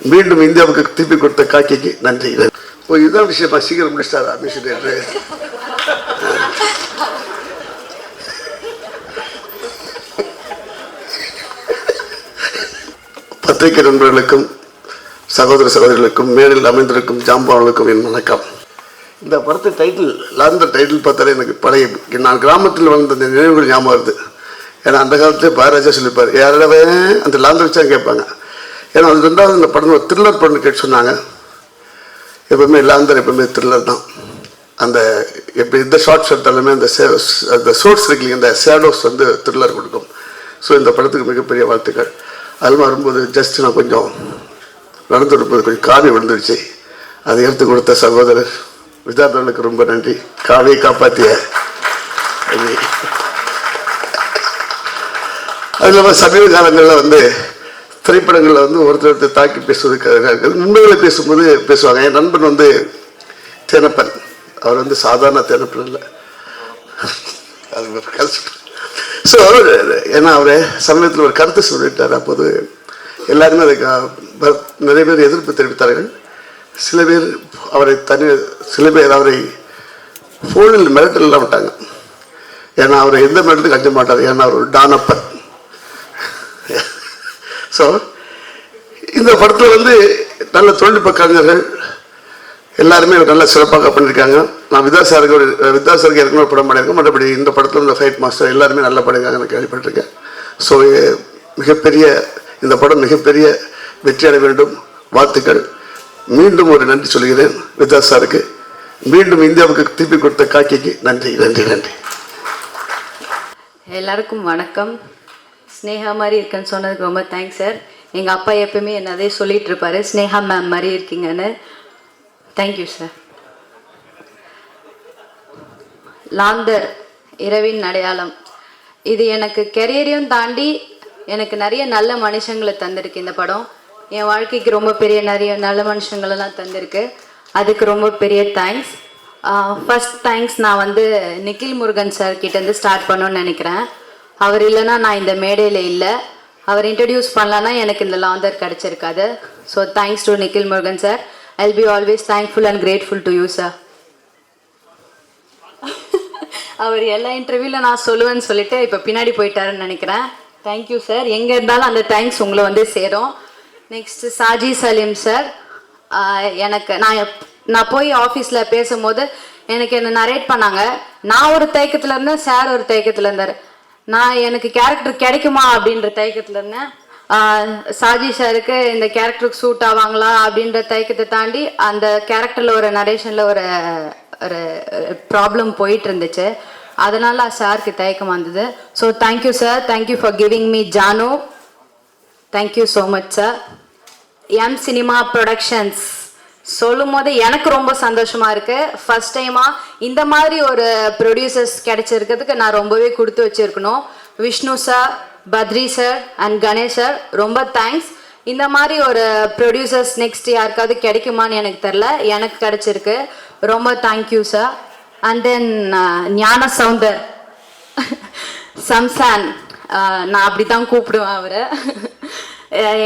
மீண்டும் இந்தியாவுக்கு திருப்பி கொடுத்த காக்கிக்கு நன்றி. ஓ இதுதான் விஷயமா, சீக்கிரம் முடிச்சிட்டாரா மிஷினேட்டர்? பத்திரிகை நண்பர்களுக்கும் சகோதர சகோதரிகளுக்கும் மேலில் அமைந்திருக்கும் ஜாம்பவான்களுக்கும் என் வணக்கம். இந்த படத்து டைட்டில் லாந்தர் டைட்டில் பார்த்தாலே எனக்கு பழைய நான் கிராமத்தில் வளர்ந்த அந்த நினைவுகள் ஞாபகம் வருது. ஏன்னா அந்த காலத்தில் பாரராஜா சொல்லியிருப்பார், யாராவே அந்த லாந்தர் வச்சா கேட்பாங்க. ஏன்னா அது ரெண்டாவது இந்த படம் ஒரு த்ரில்லர் படம் கேட்டு சொன்னாங்க. எப்பவுமே லாந்தர் எப்பவுமே த்ரில்லர் தான். அந்த எப்படி எந்த ஷார்ட்ஸ் எடுத்தாலுமே அந்த சோர்ஸ் இருக்கு, அந்த ஷேடோஸ் வந்து த்ரில்லர் கொடுக்கும். ஸோ இந்த படத்துக்கு மிகப்பெரிய வாழ்த்துக்கள். அது வரும்போது ஜஸ்ட் நான் கொஞ்சம் நடந்து கொடுப்பது கொஞ்சம் காவி விழுந்துருச்சு. அதை எடுத்து கொடுத்த சகோதரர் விஜயாதவனுக்கு ரொம்ப நன்றி. காவியை காப்பாற்றிய அது இல்லாமல் சமீப காலங்களில் வந்து திரைப்படங்களில் வந்து ஒருத்தர் தாக்கி பேசுவதற்காக உண்மைகளை பேசும்போது பேசுவாங்க. என் நண்பன் வந்து தேனப்பன், அவர் வந்து சாதாரண தேனப்பன் இல்லை, அது ஒரு கஷ்டம். ஸோ ஏன்னா அவர் சமயத்தில் ஒரு கருத்து சொல்லிட்டார். அப்போது எல்லாருமே அதுக்கு நிறைய பேர் எதிர்ப்பு தெரிவித்தார்கள். சில பேர் அவரை சில பேர் அவரை ஃபோனில் மிரட்டலாம் விட்டாங்க. ஏன்னா அவரை எந்த மிரட்டத்துக்கு அஞ்ச மாட்டார், ஏன்னா அவர் ஒரு டானப்பன். ஸோ இந்த படத்தில் வந்து நல்ல தொழில்நுட்ப கலைஞர்கள் எல்லாருமே நல்ல சிறப்பாக பண்ணியிருக்காங்க. நான் வித்யாசாருக்கு ஏற்கனவே படம் பண்ணியிருக்கேன். மற்றபடி இந்த படத்தில் இந்த ஃபைட் மாஸ்டர் எல்லாருமே நல்லா பண்ணியிருக்காங்க, நான் கேள்விப்பட்டிருக்கேன். ஸோ மிகப்பெரிய இந்த படம் மிகப்பெரிய வெற்றி அடைய வேண்டும், வாழ்த்துக்கள். மீண்டும் ஒரு நன்றி சொல்கிறேன் வித்யாசாருக்கு. மீண்டும் இந்தியாவுக்கு திருப்பி கொடுத்த காக்கிக்கு நன்றி நன்றி நன்றி. எல்லாருக்கும் வணக்கம். ஸ்னேகா மாதிரி இருக்கேன்னு சொன்னதுக்கு ரொம்ப தேங்க்ஸ் சார். எங்கள் அப்பா எப்பவுமே என்ன அதே சொல்லிட்டு இருப்பாரு, ஸ்னேகா மேம் மாதிரி இருக்கீங்கன்னு. Thank you sir. லாந்தர் இரவின் அடையாளம், இது எனக்கு கெரியரையும் தாண்டி எனக்கு நிறைய நல்ல மனுஷங்களை தந்திருக்கு. இந்த படம் என் வாழ்க்கைக்கு ரொம்ப பெரிய நிறைய நல்ல மனுஷங்களெல்லாம் தந்திருக்கு. அதுக்கு ரொம்ப பெரிய தேங்க்ஸ். ஃபர்ஸ்ட் தேங்க்ஸ் நான் வந்து நிக்கில் முருகன் சார் கிட்டேருந்து ஸ்டார்ட் பண்ணணும்னு நினைக்கிறேன். அவர் இல்லைன்னா நான் இந்த மேடையில் இல்லை. அவர் இன்ட்ரடியூஸ் பண்ணலன்னா எனக்கு இந்த லாந்தர் கிடச்சிருக்காது. So thanks to Nikhil Murugan sir. I'll be always thankful and grateful to you, sir. அவர் எல்லா இன்டர்வியூவில் நான் சொல்லுவேன்னு சொல்லிட்டு இப்போ பின்னாடி போயிட்டாருன்னு நினைக்கிறேன். Thank you sir. எங்கே இருந்தாலும் அந்த தேங்க்ஸ் உங்களை வந்து சேரும். Next Saji Saleem sir. எனக்கு நான் போய் ஆஃபீஸில் பேசும்போது எனக்கு என்ன நரேட் பண்ணாங்க. நான் ஒரு தயக்கத்தில் இருந்தேன், சார் ஒரு தயக்கத்தில் இருந்தார். எனக்கு கேரக்டர் கிடைக்குமா அப்படின்ற தயக்கத்தில் இருந்தேன். சாஜி சாருக்கு இந்த கேரக்டருக்கு சூட் ஆவாங்களா அப்படின்ற தயக்கத்தை தாண்டி அந்த கேரக்டரில் ஒரு நரேஷனில் ஒரு ஒரு ப்ராப்ளம் போயிட்டு இருந்துச்சு. அதனால சாருக்கு தயக்கம் வந்தது. So thank you sir. Thank you for giving me Jaanu. Thank you so much sir. M cinema productions சொல்லும் போது எனக்கு ரொம்ப சந்தோஷமா இருக்கு. ஃபர்ஸ்ட் டைமா இந்த மாதிரி ஒரு ப்ரொடியூசர்ஸ் கிடைச்சிருக்கிறதுக்கு நான் ரொம்பவே கொடுத்து வச்சிருக்கணும். Vishnu sir, Badri sir and Ganesh sir, ரொம்ப தேங்க்ஸ். இந்த மாதிரி ஒரு ப்ரொடியூசர்ஸ் நெக்ஸ்ட் யாருக்காவது கிடைக்குமான்னு எனக்கு தெரில, எனக்கு கிடைச்சிருக்கு. ரொம்ப தேங்க்யூ சார். அண்ட் தென் ஞான சவுந்தர் சம்சான், நான் அப்படி தான் கூப்பிடுவேன் அவரை.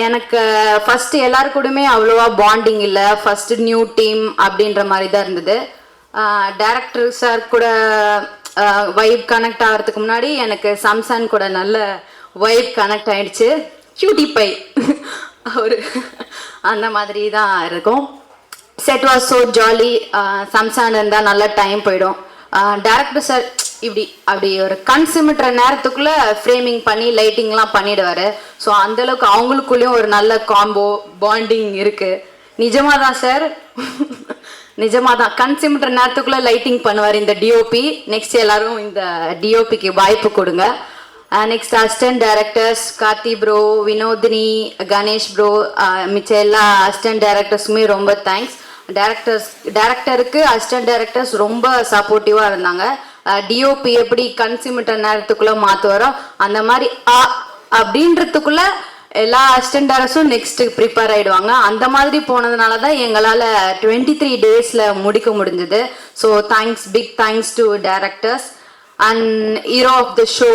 எனக்கு ஃபஸ்ட்டு எல்லாரு கூடமே அவ்வளோவா பாண்டிங் இல்லை. ஃபஸ்ட்டு நியூ டீம் அப்படின்ற மாதிரி தான் இருந்தது. டைரக்டர் சார் கூட வைப் கனெக்ட் ஆகிறதுக்கு முன்னாடி எனக்கு சம்சான் கூட நல்ல வைப் கனெக்ட் ஆகிடுச்சு. கியூட்டி பை ஒரு அந்த மாதிரி தான் இருக்கும். Set was so jolly. சம்சான் இருந்தால் நல்லா டைம் போயிடும். டைரக்டர் சார் அப்படி ஒரு கண் சிமிட்டுற நேரத்துக்குள்ளே ஃப்ரேமிங் பண்ணி லைட்டிங்லாம் பண்ணிடுவார். ஸோ அந்தளவுக்கு அவங்களுக்குள்ளேயும் ஒரு நல்ல காம்போ பாண்டிங் இருக்குது. நிஜமாக தான் சார், நிஜமாக தான். கண் சிமிட்டுற நேரத்துக்குள்ளே லைட்டிங் பண்ணுவார் இந்த டிஓபி. நெக்ஸ்ட் எல்லாரும் இந்த டிஓபிக்கு வாய்ப்பு கொடுங்க. Next assistant directors Karthi bro, Vinodhini, Ganesh bro, மிச்ச எல்லா அசிஸ்டன்ட் டைரக்டர்ஸுமே ரொம்ப தேங்க்ஸ். டைரக்டருக்கு அசிஸ்டன்ட் டைரக்டர்ஸ் ரொம்ப சப்போர்ட்டிவாக இருந்தாங்க. டிஓபி எப்படி கன்சியூமர் நேரத்துக்குள்ளே மாற்றுவாரோ அந்த மாதிரி அப்படின்றதுக்குள்ள எல்லா அசிஸ்டன்ட் டைரக்டர்ஸும் நெக்ஸ்ட் ப்ரிப்பேர் ஆகிடுவாங்க. அந்த மாதிரி போனதுனால தான் எங்களால் 23 டேஸில் முடிக்க முடிஞ்சது. So thanks, big thanks to directors. And hero of the show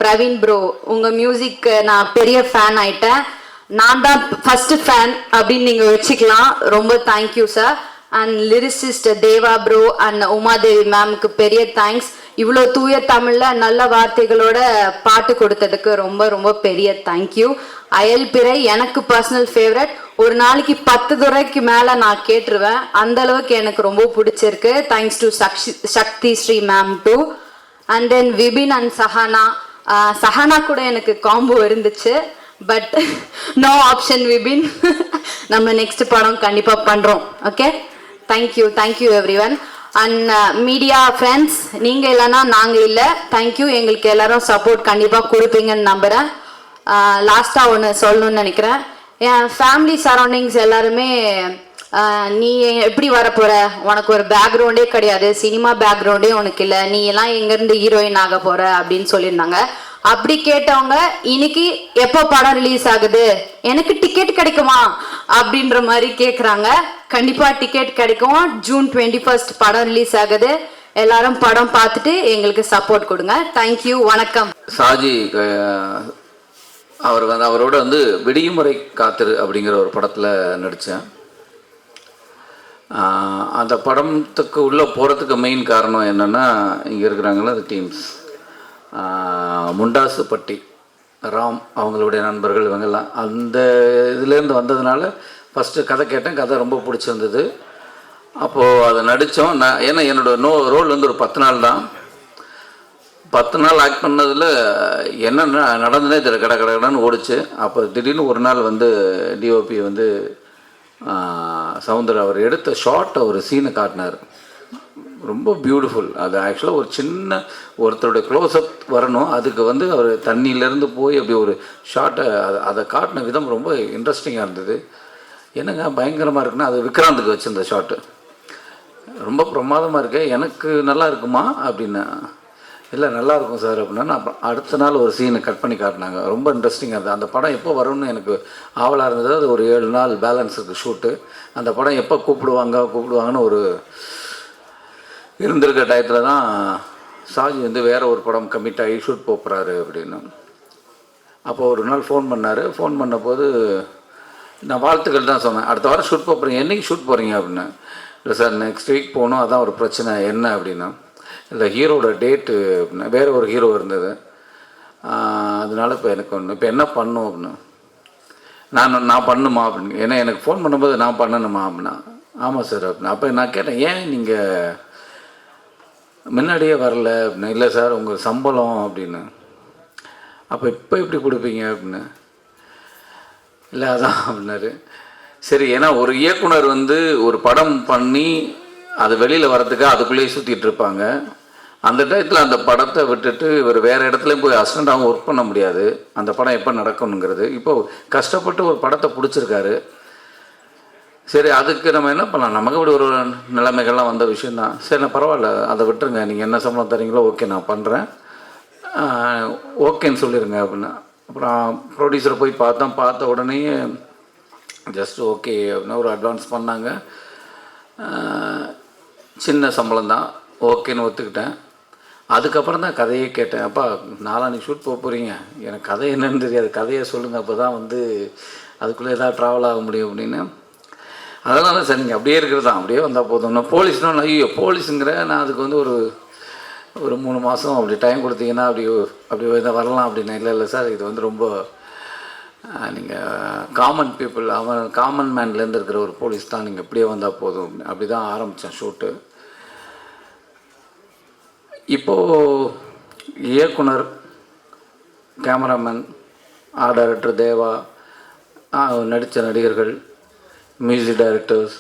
Praveen bro, உங்கள் மியூசிக் நான் பெரிய ஃபேன் ஆயிட்டேன். நான் தான் ஃபர்ஸ்ட் ஃபேன் அப்படின்னு நீங்கள் வச்சுக்கலாம். ரொம்ப thank you sir. And lyricist Deva bro and Umadevi மேம்க்கு பெரிய தேங்க்ஸ். இவ்வளோ தூய தமிழில் நல்ல வார்த்தைகளோட பாட்டு கொடுத்ததுக்கு ரொம்ப ரொம்ப பெரிய தேங்க்யூ. அயல்பிறை எனக்கு பர்சனல் ஃபேவரட். ஒரு நாளைக்கு 10 தடவைக்கு மேலே நான் கேட்டுருவேன், அந்த அளவுக்கு எனக்கு ரொம்ப பிடிச்சிருக்கு. Thanks to Shakthi Sri ma'am too. And then Vipin and Sahana. Sahana கூட எனக்கு காம்போ இருந்துச்சு, பட் நோ ஆப்ஷன் விபின். நம்ம நெக்ஸ்ட் படம் கண்டிப்பாக பண்ணுறோம். Okay, thank you every one. And media friends, நீங்கள் இல்லைன்னா நாங்கள் இல்லை. தேங்க்யூ. எங்களுக்கு எல்லாரும் சப்போர்ட் கண்டிப்பாக கொடுப்பீங்கன்னு நம்புகிறேன். லாஸ்ட்டாக ஒன்று சொல்லணும்னு நினைக்கிறேன். என் ஃபேமிலி சரௌண்டிங்ஸ் எல்லாருமே நீ எப்படி வரப்போகிற, உனக்கு ஒரு பேக்ரவுண்டே கிடையாது, சினிமா பேக்ரவுண்டே உனக்கு இல்லை, நீ எல்லாம் எங்கேருந்து ஹீரோயின் ஆக போகிற அப்படின்னு சொல்லியிருந்தாங்க. அப்படி கேட்டவங்க இன்னைக்கு எப்போ படம் ரிலீஸ் ஆகுது, எனக்கு டிக்கெட் கிடைக்குமா அப்படின்ற மாதிரி கேட்குறாங்க. கண்டிப்பாக டிக்கெட் கிடைக்கும். June 21 படம் ரிலீஸ் ஆகுது. எல்லாரும் படம் பார்த்துட்டு எங்களுக்கு சப்போர்ட் கொடுங்க. தேங்க்யூ, வணக்கம். சாஜி அவரோட விடியுமுறை காத்திரு அப்படிங்கிற ஒரு படத்தில் நடித்தேன். அந்த படத்துக்கு உள்ளே போகிறதுக்கு மெயின் காரணம் என்னென்னா, இங்கே இருக்கிறாங்களா அந்த டீம்ஸ், முண்டாசுப்பட்டி ராம் அவங்களுடைய நண்பர்கள் இவங்கெல்லாம் அந்த இதுலேருந்து வந்ததுனால ஃபஸ்ட்டு கதை கேட்டேன். கதை ரொம்ப பிடிச்சிருந்தது. அப்போது அதை நடித்தோம். ஏன்னா என்னோடய ரோல் ஒரு 10 நாள் தான். 10 நாள் ஆக்ட் பண்ணதில் என்ன நடந்ததே தெரியல, கடன்னு ஓடிச்சு. அப்போ திடீர்னு ஒரு நாள் டிஓபி சவுந்தர் அவர் எடுத்த ஷார்ட்டை ஒரு சீனை காட்டினார். ரொம்ப பியூட்டிஃபுல். அது ஆக்சுவலாக ஒரு சின்ன ஒருத்தருடைய க்ளோஸ்அப் வரணும், அதுக்கு அவர் தண்ணியிலேருந்து போய் அப்படி ஒரு ஷார்ட்டை அதை காட்டின விதம் ரொம்ப இன்ட்ரெஸ்டிங்காக இருந்தது. என்னங்க பயங்கரமாக இருக்குன்னா, அது விக்ராந்துக்கு வச்சுருந்த ஷார்ட்டு ரொம்ப பிரமாதமாக இருக்கு, எனக்கு நல்லா இருக்குமா அப்படின்னா, இல்லை நல்லாயிருக்கும் சார் அப்படின்னா. நான் அடுத்த நாள் ஒரு சீனை கட் பண்ணி காட்டினாங்க. ரொம்ப இன்ட்ரெஸ்டிங்காக இருந்தது. அந்த படம் எப்போ வரும்னு எனக்கு ஆவலாக இருந்தது. அது ஒரு 7 நாள் பேலன்ஸ் இருக்குது ஷூட்டு. அந்த படம் எப்போ கூப்பிடுவாங்கன்னு ஒரு இருந்திருக்க டயத்தில் தான் சாஜி வேறு ஒரு படம் கமிட் ஆகி ஷூட் போகிறாரு அப்படின்னு. அப்போ ஒரு நாள் ஃபோன் பண்ணார். ஃபோன் பண்ணபோது நான் வாழ்த்துக்கள் தான் சொன்னேன். அடுத்த வாரம் ஷூட் போகிறீங்க, என்றைக்கு ஷூட் போகிறீங்க அப்படின்னு. இல்லை சார் நெக்ஸ்ட் வீக் போகணும், அதான் ஒரு பிரச்சனை. என்ன அப்படின்னா, இல்லை ஹீரோட டேட்டு அப்படின்னா, வேறு ஒரு ஹீரோ இருந்தது, அதனால இப்போ எனக்கு இப்போ என்ன பண்ணும் அப்படின்னு. நான் பண்ணுமா அப்படின்னு. ஏன்னா எனக்கு ஃபோன் பண்ணும்போது நான் பண்ணணுமா அப்படின்னா. ஆமாம் சார் அப்படின்னா. அப்போ நான் கேட்டேன், ஏன் நீங்கள் முன்னாடியே வரல அப்படின்னு. இல்லை சார் உங்கள் சம்பளம் அப்படின்னு. அப்போ இப்போ எப்படி கொடுப்பீங்க அப்படின்னு. இல்லை அதான் அப்படின்னாரு. சரி, ஏன்னா ஒரு இயக்குனர் ஒரு படம் பண்ணி அது வெளியில் வரதுக்கு அதுக்குள்ளேயே சுற்றிட்டு இருப்பாங்க. அந்த டயத்தில் அந்த படத்தை விட்டுட்டு இவர் வேறு இடத்துலையும் போய் அசிஸ்டண்ட்டாகவும் ஒர்க் பண்ண முடியாது. அந்த படம் எப்போ நடக்கணுங்கிறது. இப்போது கஷ்டப்பட்டு ஒரு படத்தை பிடிச்சிருக்காரு. சரி, அதுக்கு நம்ம என்ன பண்ணலாம், நமக்கு இப்படி ஒரு நிலைமைகள்லாம் வந்த விஷயந்தான். சரி, நான் பரவாயில்ல, அதை விட்டுருங்க, நீங்கள் என்ன சம்பளம் தரீங்களோ ஓகே நான் பண்ணுறேன், ஓகேன்னு சொல்லிடுங்க அப்படின்னா. அப்புறம் ப்ரொடியூசரை போய் பார்த்த உடனே ஜஸ்ட் ஓகே அப்படின்னா ஒரு அட்வான்ஸ் பண்ணாங்க. சின்ன சம்பளம் தான், ஓகேன்னு ஒத்துக்கிட்டேன். அதுக்கப்புறம் தான் கதையே கேட்டேன். அப்பா நாளான்னைக்கு ஷூட் போகிறீங்க, எனக்கு கதை என்னன்னு தெரியாது, கதையை சொல்லுங்கள், அப்போ தான் அதுக்குள்ளே ஏதாவது ட்ராவல் ஆக முடியும் அப்படின்னு. அதனால சார் நீங்கள் அப்படியே இருக்கிறது தான், அப்படியே வந்தால் போதும். நான் போலீஸ்னா ஐயோ போலீஸுங்கிற, நான் அதுக்கு ஒரு 3 மாதம் அப்படி டைம் கொடுத்தீங்கன்னா அப்படி வரலாம் அப்படின்னு. இல்லை சார், இது ரொம்ப நீங்கள் காமன் பீப்புள், காமன் மேன்லேருந்து இருக்கிற ஒரு போலீஸ் தான், நீங்கள் இப்படியே வந்தால் போதும். அப்படி தான் ஆரம்பித்தேன் ஷூட்டு. இப்போது இயக்குனர், கேமராமேன், ஆர்ட் டைரக்டர் தேவா, நடித்த நடிகர்கள், மியூசிக் டைரக்டர்ஸ்,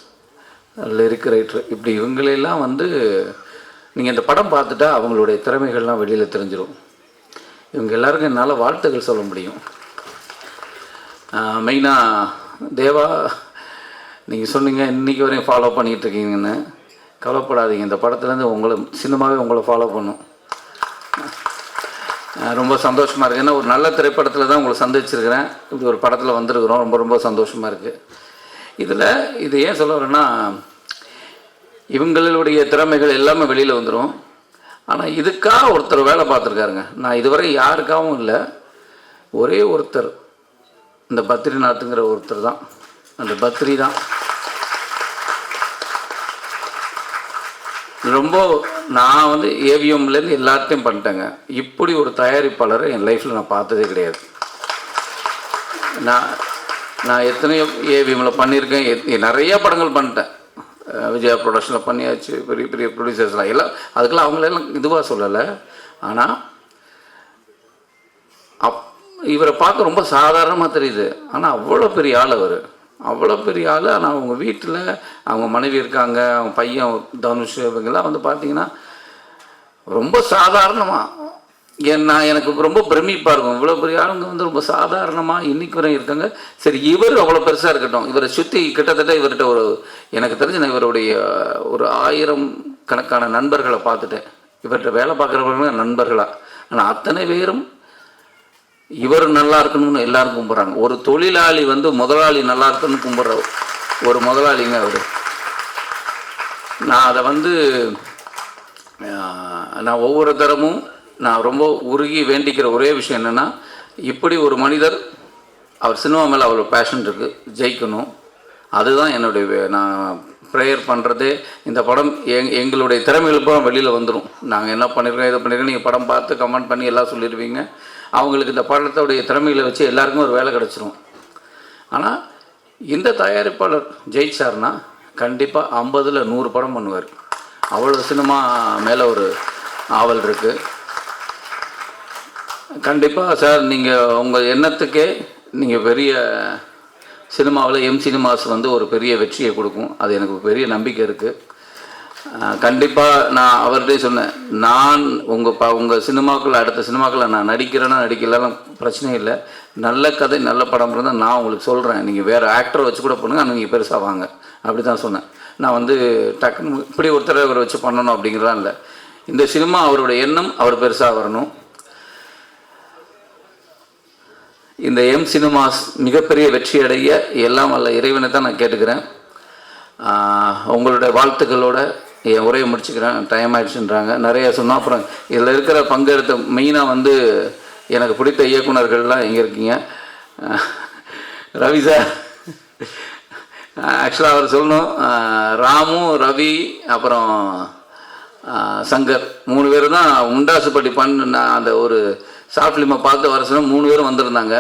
லிரிக் ரைட்டர், இப்படி இவங்களெல்லாம் நீங்கள் இந்த படம் பார்த்துட்டா அவங்களுடைய திறமைகள்லாம் வெளியில் தெரிஞ்சிடும். இவங்க எல்லாருக்கும் என்னால் வாழ்த்துக்கள் சொல்ல முடியும். மெயினாக தேவா, நீங்கள் சொன்னீங்க இன்றைக்கி வரையும் ஃபாலோ பண்ணிகிட்ருக்கீங்கன்னு. கவலைப்படாதீங்க, இந்த படத்துலேருந்து சினிமாவே உங்களை ஃபாலோ பண்ணும். ரொம்ப சந்தோஷமாக இருக்குது. ஏன்னா ஒரு நல்ல திரைப்படத்தில் தான் உங்களை சந்திச்சிருக்கிறேன். இப்படி ஒரு படத்தில் வந்திருக்கிறோம். ரொம்ப ரொம்ப சந்தோஷமாக இருக்குது. இது ஏன் சொல்ல வரேன்னா, இவங்களுடைய திறமைகள் எல்லாமே வெளியில் வந்துடும். ஆனால் இதுக்காக ஒருத்தர் வேலை பார்த்துருக்காருங்க. நான் இதுவரை யாருக்காகவும் இல்லை, ஒரே ஒருத்தர் இந்த பத்ரிநாத்துங்கிற ஒருத்தர் தான். அந்த பத்ரி தான் ரொம்ப, நான் வந்து ஏவிஎம்லேருந்து எல்லாத்தையும் பண்ணிட்டேங்க. இப்படி ஒரு தயாரிப்பாளரை என் லைஃப்பில் நான் பார்த்ததே கிடையாது. நான் எத்தனையோ ஏவிஎம்மில் பண்ணியிருக்கேன், நிறைய படங்கள் பண்ணிட்டேன். விஜயா ப்ரொடக்ஷனில் பண்ணியாச்சு, பெரிய பெரிய ப்ரொடியூசர்ஸ்லாம் எல்லாம், அதுக்கெல்லாம் அவங்களெல்லாம் இதுவாக சொல்லலை. ஆனால் இவரை பார்க்க ரொம்ப சாதாரணமாக தெரியுது, ஆனால் அவ்வளோ பெரிய ஆள் அவர், அவ்வளோ பெரிய ஆள். ஆனால் அவங்க வீட்டில் அவங்க மனைவி இருக்காங்க, அவங்க பையன் தனுஷ், இவங்கெல்லாம் வந்து பார்த்திங்கன்னா ரொம்ப சாதாரணமாக எனக்கு ரொம்ப பிரமிப்பாக இருக்கும். இவ்வளோ பெரிய ஆளுங்க வந்து ரொம்ப சாதாரணமாக இன்றைக்கி வரை இருக்காங்க. சரி, இவர் அவ்வளோ பெருசாக இருக்கட்டும், இவரை சுற்றி கிட்டத்தட்ட இவர்கிட்ட எனக்கு தெரிஞ்சு நான் இவருடைய ஒரு 1000 கணக்கான நண்பர்களை பார்த்துட்டேன். இவர்கிட்ட வேலை பார்க்குறவங்க நண்பர்களாக. ஆனால் அத்தனை பேரும் இவர் நல்லா இருக்கணும்னு எல்லாரும் கும்பிட்றாங்க. ஒரு தொழிலாளி வந்து முதலாளி நல்லா இருக்கணும்னு கும்பிட்ற ஒரு முதலாளிங்க அவர். நான் அதை வந்து நான் ஒவ்வொரு தரமும் நான் ரொம்ப உருகி வேண்டிக்கிற ஒரே விஷயம் என்னென்னா, இப்படி ஒரு மனிதர், அவர் சினிமா மேலே அவ்வளோ பேஷன் இருக்குது, ஜெயிக்கணும். அதுதான் என்னுடைய நான் ப்ரேயர் பண்ணுறதே. இந்த படம் எங்களுடைய திறமைகளுக்கு வெளியில் வந்துடும். நாங்கள் என்ன பண்ணியிருக்கோம், இதை பண்ணியிருக்கோம், நீங்கள் படம் பார்த்து கமெண்ட் பண்ணி எல்லாம் சொல்லிடுவீங்க. அவங்களுக்கு இந்த படத்தோடைய திறமைகளை வச்சு எல்லாருக்குமே ஒரு வேலை கிடச்சிரும். ஆனால் இந்த தயாரிப்பாளர் ஜெயிச்சார்னா கண்டிப்பாக 50ல் 100 படம் பண்ணுவார். அவ்வளோ சினிமா மேலே ஒரு ஆவல் இருக்குது. கண்டிப்பாக சார், நீங்கள் உங்கள் எண்ணத்துக்கே நீங்கள் பெரிய சினிமாவில் சினிமாஸ் வந்து ஒரு பெரிய வெற்றியை கொடுக்கும். அது எனக்கு பெரிய நம்பிக்கை இருக்குது. கண்டிப்பாக நான் அவர்கிட்டே சொன்னேன், நான் உங்கள் சினிமாக்கள், அடுத்த சினிமாக்களில் நான் நடிக்கிறேன்னா நடிக்கலாம் பிரச்சனை இல்லை. நல்ல கதை நல்ல படம் இருந்தால் நான் உங்களுக்கு சொல்கிறேன், நீங்கள் வேறு ஆக்டரை வச்சு கூட பண்ணுங்க, ஆனால் நீங்கள் பெருசாக வாங்க, அப்படி தான் சொன்னேன். நான் வந்து டக்குன்னு இப்படி ஒருத்தரை அவரை வச்சு பண்ணணும் அப்படிங்கிறதான் இல்லை. இந்த சினிமா அவருடைய எண்ணம், அவர் பெருசாக வரணும். இந்த சினிமாஸ் மிகப்பெரிய வெற்றி அடைய எல்லாம் வல்ல இறைவனை தான் நான் கேட்டுக்கிறேன். உங்களுடைய வாழ்த்துக்களோட என் உரையை முடிச்சுக்கிறேன். டைம் ஆயிடுச்சுன்றாங்க, நிறைய சொன்னால். அப்புறம் இதில் இருக்கிற பங்கெடுத்த மெயினாக வந்து எனக்கு பிடித்த இயக்குனர்கள்லாம் எங்கே இருக்கீங்க? ரவி சார், ஆக்சுவலாக அவர் சொல்லணும், ராமு, ரவி, அப்புறம் சங்கர் 3 பேர் தான் முண்டாசுப்பட்டி நான் அந்த ஒரு ஷார்ட் ஃபிலிமை பார்த்து வர சொன்னால் 3 பேரும் வந்திருந்தாங்க.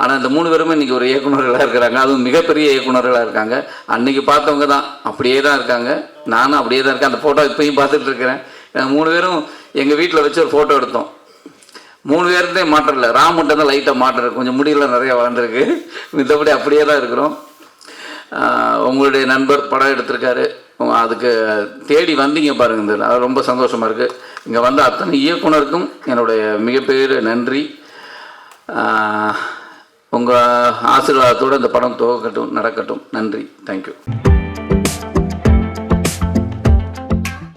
ஆனால் இந்த 3 பேருமே இன்றைக்கி ஒரு இயக்குநர்களாக இருக்கிறாங்க, அதுவும் மிகப்பெரிய இயக்குநர்களாக இருக்காங்க. அன்றைக்கி பார்த்தவங்க தான் அப்படியே தான் இருக்காங்க, நானும் அப்படியே தான் இருக்கேன். அந்த ஃபோட்டோ இப்போயும் பார்த்துட்டு இருக்கிறேன். 3 பேரும் எங்கள் வீட்டில் வச்சு ஒரு ஃபோட்டோ எடுத்தோம். 3 பேருந்தே மாற்றம் இல்லை, ராமுட்ட தான் லைட்டாக மாற்றம், கொஞ்சம் முடியெல்லாம் நிறையா வளர்ந்துருக்கு, மித்தபடி அப்படியே தான் இருக்கிறோம். உங்களுடைய நண்பர் படம் எடுத்திருக்காரு, அதுக்கு தேடி வந்தீங்க பாருங்கள், அது ரொம்ப சந்தோஷமாக இருக்குது. இங்கே வந்த அத்தனை இயக்குனருக்கும் என்னுடைய மிகப்பெரிய நன்றி. உங்கள் ஆசீர்வாதத்தோடு இந்த படம் துவக்கட்டும், நடக்கட்டும். நன்றி, தேங்க்யூ.